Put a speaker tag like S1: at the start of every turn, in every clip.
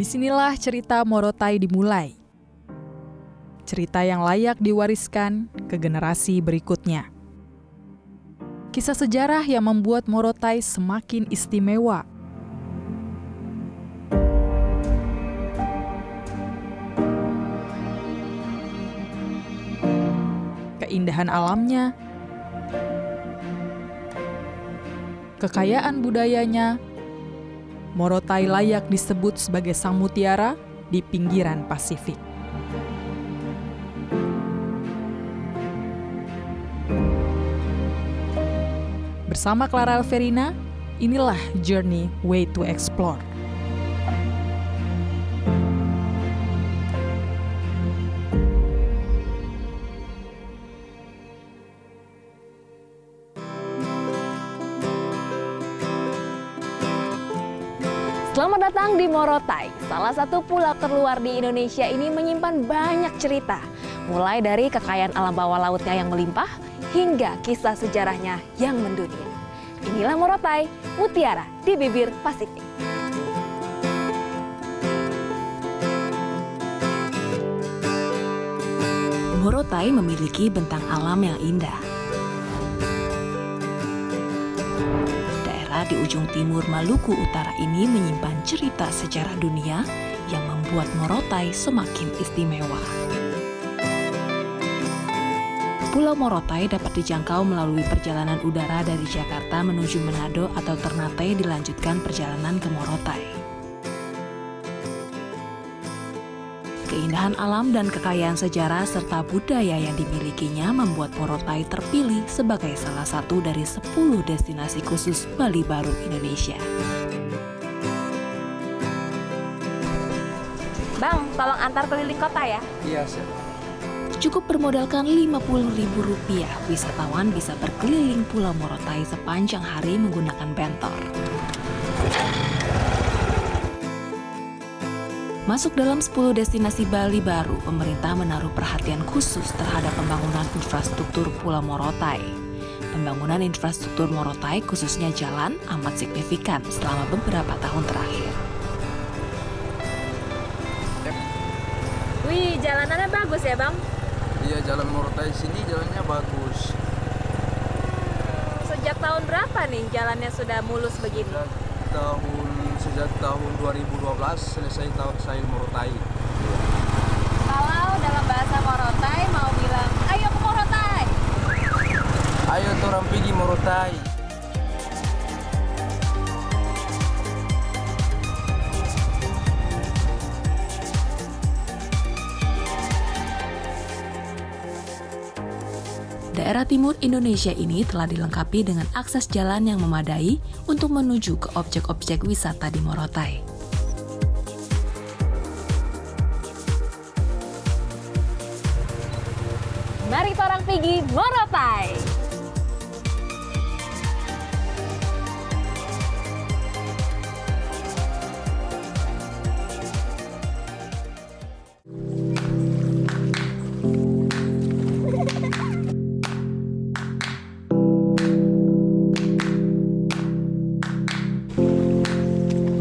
S1: Disinilah cerita Morotai dimulai. Cerita yang layak diwariskan ke generasi berikutnya. Kisah sejarah yang membuat Morotai semakin istimewa. Keindahan alamnya, kekayaan budayanya, Morotai layak disebut sebagai sang mutiara di pinggiran Pasifik. Bersama Clara Alverina, inilah Journey Way to Explore.
S2: Selamat datang di Morotai. Salah satu pulau terluar di Indonesia ini menyimpan banyak cerita. Mulai dari kekayaan alam bawah lautnya yang melimpah, hingga kisah sejarahnya yang mendunia. Inilah Morotai, mutiara di bibir Pasifik. Morotai memiliki bentang alam yang indah. Di ujung timur Maluku Utara ini menyimpan cerita sejarah dunia yang membuat Morotai semakin istimewa. Pulau Morotai dapat dijangkau melalui perjalanan udara dari Jakarta menuju Manado atau Ternate dilanjutkan perjalanan ke Morotai. Keindahan alam dan kekayaan sejarah serta budaya yang dimilikinya membuat Morotai terpilih sebagai salah satu dari 10 destinasi khusus Bali Baru Indonesia. Bang, tolong antar keliling kota ya?
S3: Iya, Chef.
S2: Cukup bermodalkan Rp50.000, wisatawan bisa berkeliling Pulau Morotai sepanjang hari menggunakan bentor. Masuk dalam 10 destinasi Bali baru, pemerintah menaruh perhatian khusus terhadap pembangunan infrastruktur Pulau Morotai. Pembangunan infrastruktur Morotai, khususnya jalan, amat signifikan selama beberapa tahun terakhir. Wih, jalanannya bagus ya, Bang?
S3: Iya, jalan Morotai sini jalannya bagus.
S2: Sejak tahun berapa nih jalannya sudah mulus begini?
S3: Sejak tahun 2012 selesai tahun saya Morotai.
S2: Kalau dalam bahasa Morotai mau bilang, ayo ke Morotai.
S3: Ayo orang pergi Morotai.
S2: Daerah timur Indonesia ini telah dilengkapi dengan akses jalan yang memadai untuk menuju ke objek-objek wisata di Morotai. Mari orang pergi Morotai!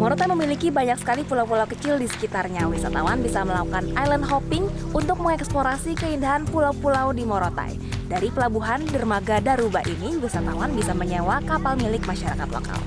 S2: Morotai memiliki banyak sekali pulau-pulau kecil di sekitarnya. Wisatawan bisa melakukan island hopping untuk mengeksplorasi keindahan pulau-pulau di Morotai. Dari pelabuhan dermaga Daruba ini, wisatawan bisa menyewa kapal milik masyarakat lokal.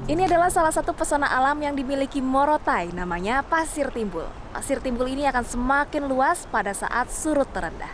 S2: Ini adalah salah satu pesona alam yang dimiliki Morotai, namanya Pasir Timbul. Pasir Timbul ini akan semakin luas pada saat surut terendah.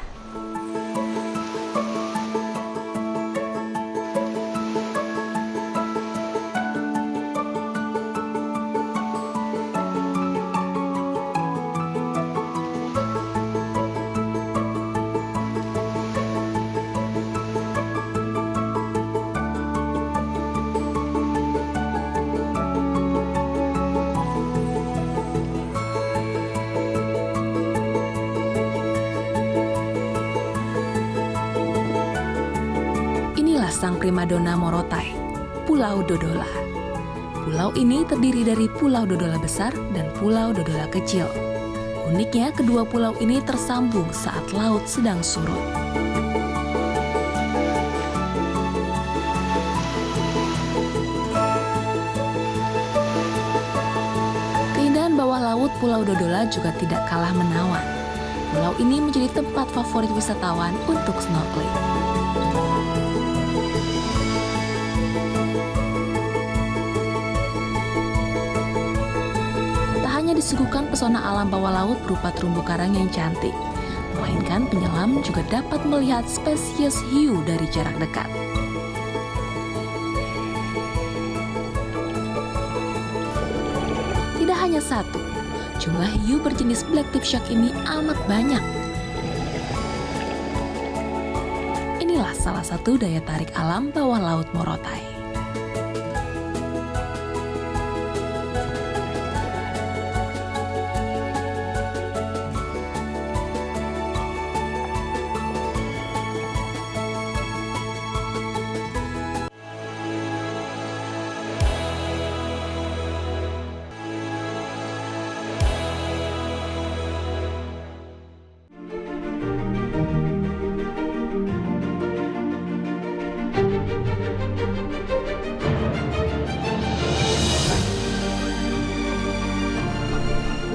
S2: sang primadona Morotai, Pulau Dodola. Pulau ini terdiri dari Pulau Dodola besar dan Pulau Dodola kecil. Uniknya, kedua pulau ini tersambung saat laut sedang surut. Keindahan bawah laut Pulau Dodola juga tidak kalah menawan. Pulau ini menjadi tempat favorit wisatawan untuk snorkeling. Disuguhkan pesona alam bawah laut berupa terumbu karang yang cantik, melainkan penyelam juga dapat melihat spesies hiu dari jarak dekat. Tidak hanya satu, jumlah hiu berjenis black tip shark ini amat banyak. Inilah salah satu daya tarik alam bawah laut Morotai.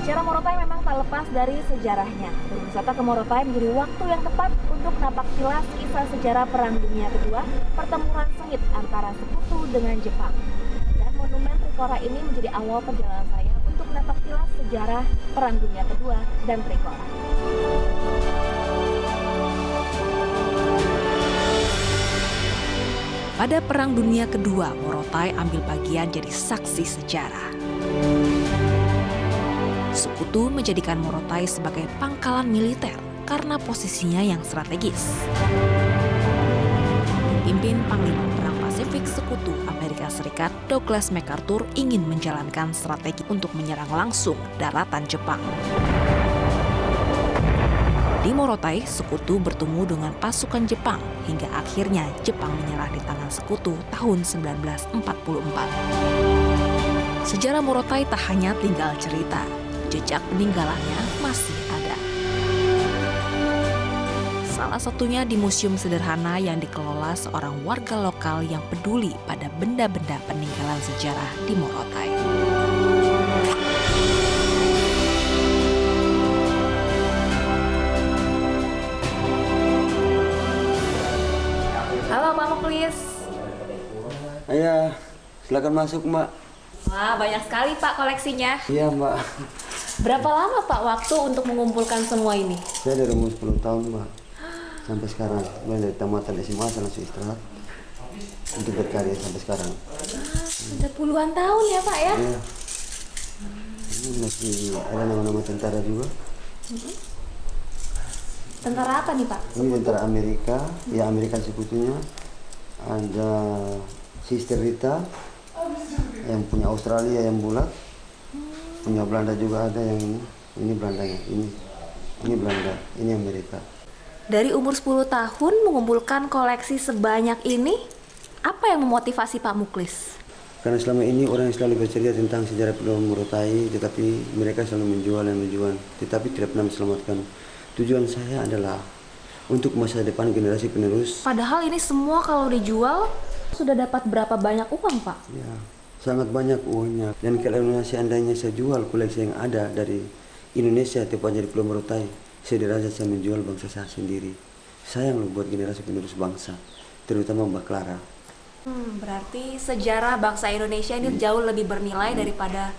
S4: Bicara Morotai memang tak lepas dari sejarahnya. Berwisata ke Morotai menjadi waktu yang tepat untuk napak tilas kisah sejarah Perang Dunia Kedua, pertempuran sengit antara sekutu dengan Jepang. Dan monumen Trikora ini menjadi awal perjalanan saya untuk napak tilas sejarah Perang Dunia Kedua dan Trikora.
S2: Pada Perang Dunia Kedua, Morotai ambil bagian jadi saksi sejarah. Sekutu menjadikan Morotai sebagai pangkalan militer karena posisinya yang strategis. Pimpin Panglima Perang Pasifik Sekutu Amerika Serikat Douglas MacArthur ingin menjalankan strategi untuk menyerang langsung daratan Jepang. Di Morotai, Sekutu bertemu dengan pasukan Jepang hingga akhirnya Jepang menyerah di tangan Sekutu tahun 1944. Sejarah Morotai tak hanya tinggal cerita, jejak peninggalannya masih ada. Salah satunya di museum sederhana yang dikelola seorang warga lokal yang peduli pada benda-benda peninggalan sejarah di Morotai.
S4: Halo Pak Muklis.
S5: Iya, silakan masuk Mbak.
S4: Wah, banyak sekali Pak koleksinya.
S5: Iya Mbak.
S4: Berapa lama Pak waktu untuk mengumpulkan semua ini?
S5: Saya dari umur 10 tahun Mbak. Sampai sekarang, mulai dari tamatan SMA saya langsung istirahat untuk berkarya sampai sekarang.
S4: Sudah puluhan tahun ya Pak ya?
S5: Iya. Ini masih ada nama-nama tentara juga.
S4: Tentara apa nih Pak?
S5: Ini tentara Amerika, ya Amerika Sekutunya. Ada Sister Rita yang punya Australia yang bulat. Punya Belanda juga ada yang ini Belandanya, ini Belanda, ini Amerika.
S4: Dari umur 10 tahun mengumpulkan koleksi sebanyak ini, apa yang memotivasi Pak Muklis?
S5: Karena selama ini orang yang selalu bercerita tentang sejarah Pulau Morotai, tetapi mereka selalu menjual, tetapi tidak pernah diselamatkan. Tujuan saya adalah untuk masa depan generasi penerus.
S4: Padahal ini semua kalau dijual sudah dapat berapa banyak uang Pak?
S5: Ya, sangat banyak uangnya. Dan kalau seandainya saya jual koleksi yang ada dari Indonesia, tepatnya di Pulau Morotai, saya dirasa saya menjual bangsa saya sendiri. Sayang loh buat generasi penerus bangsa, terutama Mbak Clara.
S4: Berarti sejarah bangsa Indonesia ini jauh lebih bernilai daripada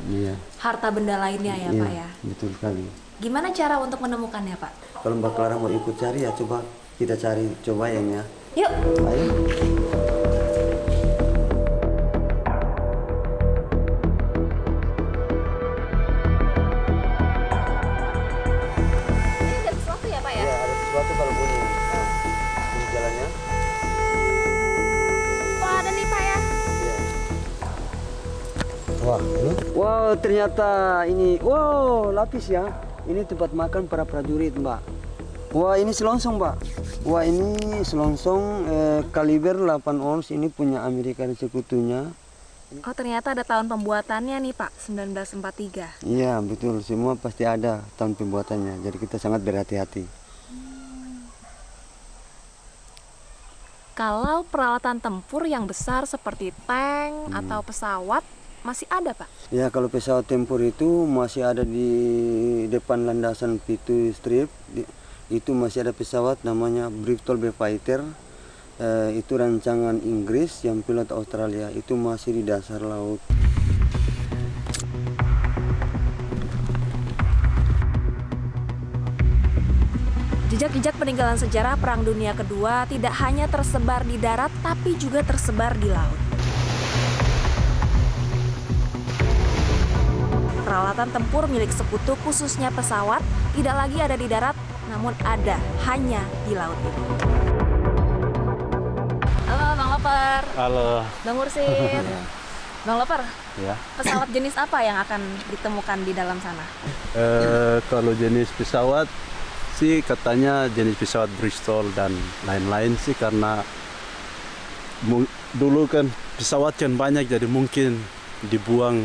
S4: harta benda lainnya ya Pak ya?
S5: Betul sekali.
S4: Gimana cara untuk menemukannya Pak?
S5: Kalau Mbak Clara mau ikut cari ya coba kita cari yang ya.
S4: Yuk!
S5: Ayo. Wow, ternyata ini, wow, lapis ya. Ini tempat makan para prajurit, Mbak. Wah, ini selongsong, Mbak. Wah, ini selongsong kaliber 8 ons, ini punya Amerika Sekutunya.
S2: Oh, ternyata ada tahun pembuatannya nih Pak, 1943.
S5: Iya, betul. Semua pasti ada tahun pembuatannya. Jadi kita sangat berhati-hati.
S2: Kalau peralatan tempur yang besar seperti tank atau pesawat masih ada Pak?
S5: Ya, kalau pesawat tempur itu masih ada di depan landasan Pitu Strip. Itu masih ada pesawat namanya Bristol Fighter. Itu rancangan Inggris yang pilot Australia, itu masih di dasar laut.
S2: Jejak-jejak peninggalan sejarah Perang Dunia Kedua tidak hanya tersebar di darat tapi juga tersebar di laut. Peralatan tempur milik sekutu khususnya pesawat tidak lagi ada di darat namun ada hanya di laut ini. Halo Bang Loper.
S6: Halo.
S2: Bang Mursid. Bang Loper,
S6: Ya.
S2: pesawat jenis apa yang akan ditemukan di dalam sana?
S6: Kalau jenis pesawat sih katanya jenis pesawat Bristol dan lain-lain sih, karena dulu kan pesawat kan banyak, jadi mungkin dibuang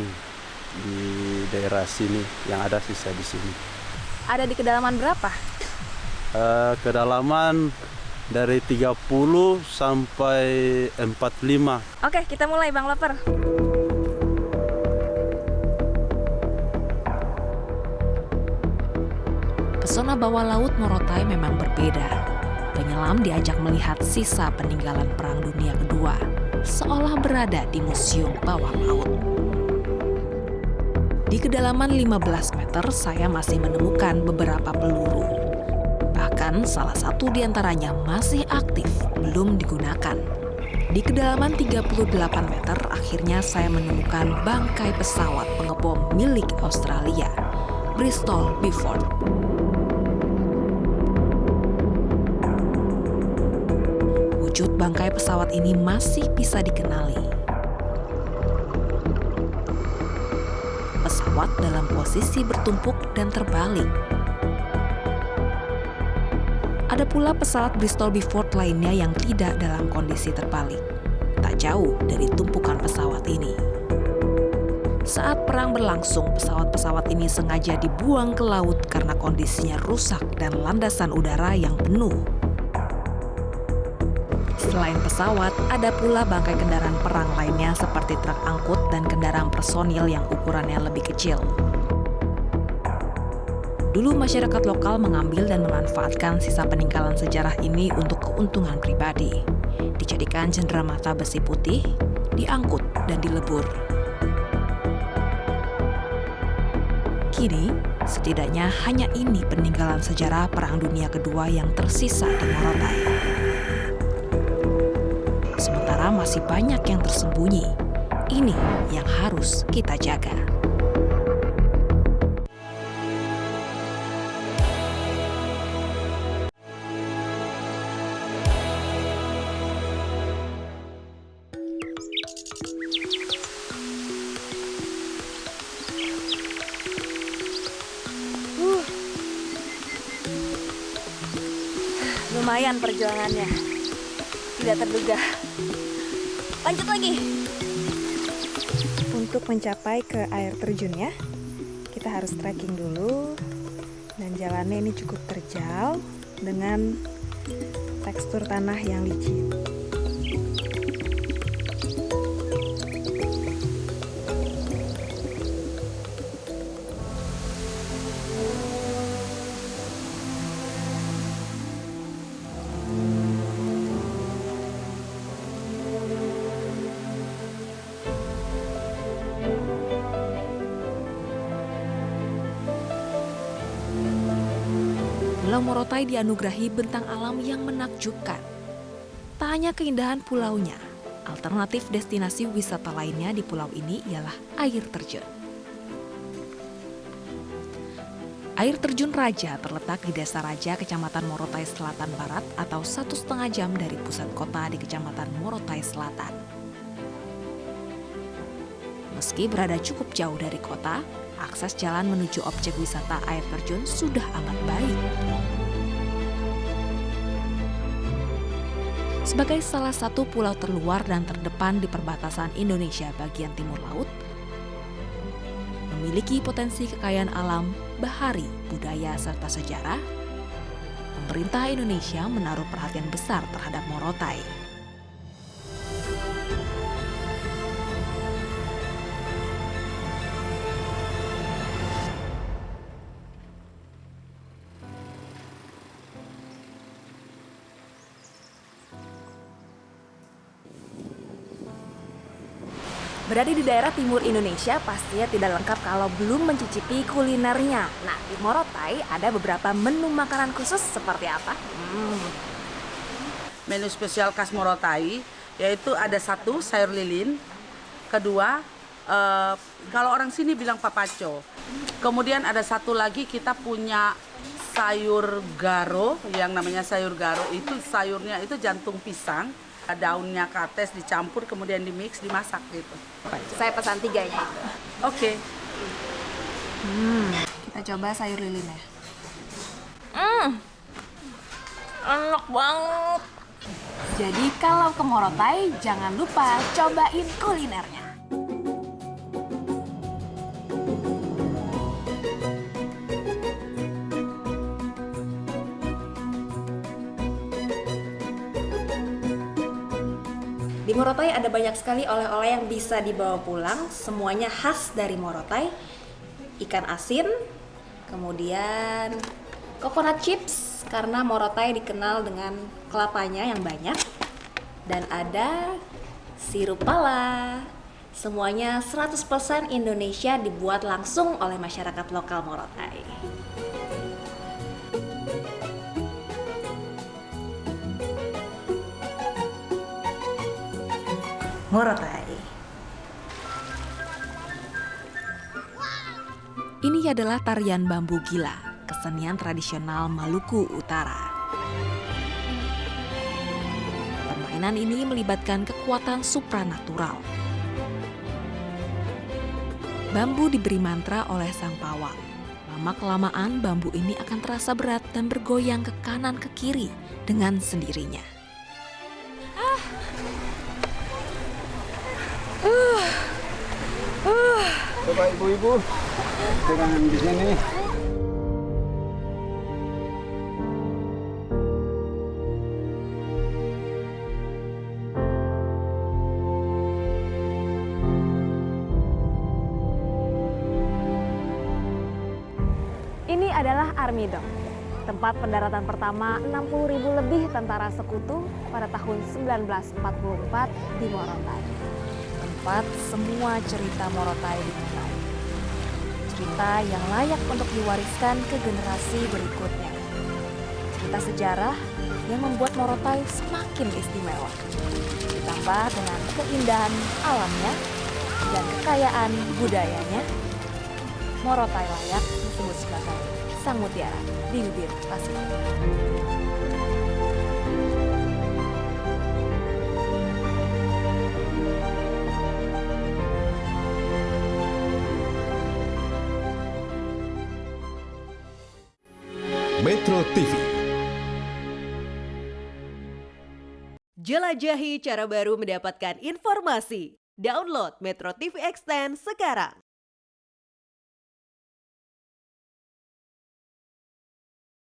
S6: di daerah sini, yang ada sisa di sini.
S2: Ada di kedalaman berapa?
S6: Kedalaman dari 30 sampai 45.
S2: Oke, kita mulai Bang Loper.
S1: Pesona bawah laut Morotai memang berbeda. Penyelam diajak melihat sisa peninggalan Perang Dunia Kedua, seolah berada di museum bawah laut. Di kedalaman 15 meter, saya masih menemukan beberapa peluru. Bahkan salah satu di antaranya masih aktif, belum digunakan. Di kedalaman 38 meter, akhirnya saya menemukan bangkai pesawat pengebom milik Australia, Bristol Beaufort. Wujud bangkai pesawat ini masih bisa dikenali. Pesawat dalam posisi bertumpuk dan terbalik. Ada pula pesawat Bristol Beaufort lainnya yang tidak dalam kondisi terbalik, tak jauh dari tumpukan pesawat ini. Saat perang berlangsung, pesawat-pesawat ini sengaja dibuang ke laut karena kondisinya rusak dan landasan udara yang penuh. Selain pesawat, ada pula bangkai kendaraan perang lainnya seperti truk angkut dan kendaraan personil yang ukurannya lebih kecil. Dulu masyarakat lokal mengambil dan memanfaatkan sisa peninggalan sejarah ini untuk keuntungan pribadi. Dijadikan cenderamata besi putih, diangkut dan dilebur. Kini, setidaknya hanya ini peninggalan sejarah Perang Dunia Kedua yang tersisa di Morotai. Sementara masih banyak yang tersembunyi. Ini yang harus kita jaga.
S2: Lumayan perjuangannya. Tidak terduga. Lanjut lagi. Untuk mencapai ke air terjunnya, kita harus trekking dulu. Dan jalannya ini cukup terjal dengan tekstur tanah yang licin.
S1: Pulau Morotai dianugerahi bentang alam yang menakjubkan. Tak hanya keindahan pulaunya, alternatif destinasi wisata lainnya di pulau ini ialah air terjun. Air terjun Raja terletak di Desa Raja, Kecamatan Morotai Selatan Barat atau 1,5 jam dari pusat kota di Kecamatan Morotai Selatan. Meski berada cukup jauh dari kota, akses jalan menuju objek wisata air terjun sudah amat baik. Sebagai salah satu pulau terluar dan terdepan di perbatasan Indonesia bagian timur laut, memiliki potensi kekayaan alam, bahari, budaya, serta sejarah, pemerintah Indonesia menaruh perhatian besar terhadap Morotai.
S2: Berada di daerah timur Indonesia pastinya tidak lengkap kalau belum mencicipi kulinernya. Nah, di Morotai ada beberapa menu makanan khusus seperti apa?
S7: Menu spesial khas Morotai yaitu ada satu sayur lilin, kedua kalau orang sini bilang papaco. Kemudian ada satu lagi kita punya sayur garo, yang namanya sayur garo itu sayurnya itu jantung pisang. Daunnya kates dicampur kemudian dimix dimasak gitu.
S2: Saya pesan 3-nya itu.
S7: Oke.
S2: Kita coba sayur lilinnya. Enak banget. Jadi kalau ke Morotai jangan lupa cobain kulinernya. Di Morotai ada banyak sekali oleh-oleh yang bisa dibawa pulang, semuanya khas dari Morotai. Ikan asin, kemudian coconut chips karena Morotai dikenal dengan kelapanya yang banyak. Dan ada sirup pala. Semuanya 100% Indonesia dibuat langsung oleh masyarakat lokal Morotai. Morotai.
S1: Ini adalah tarian bambu gila, kesenian tradisional Maluku Utara. Permainan ini melibatkan kekuatan supranatural. Bambu diberi mantra oleh sang pawang. Lama-kelamaan bambu ini akan terasa berat dan bergoyang ke kanan ke kiri dengan sendirinya.
S8: Coba ibu-ibu dengan di sini.
S2: Ini adalah Armidong, tempat pendaratan pertama 60.000 lebih tentara sekutu pada tahun 1944 di Morotai.
S1: Tempat semua cerita Morotai dimulai. Cerita yang layak untuk diwariskan ke generasi berikutnya. Cerita sejarah yang membuat Morotai semakin istimewa. Ditambah dengan keindahan alamnya dan kekayaan budayanya, Morotai layak disebut sebagai Sang Mutiara di bibir Pasifik.
S9: Metro TV.
S10: Jelajahi cara baru mendapatkan informasi. Download Metro TV Extend sekarang.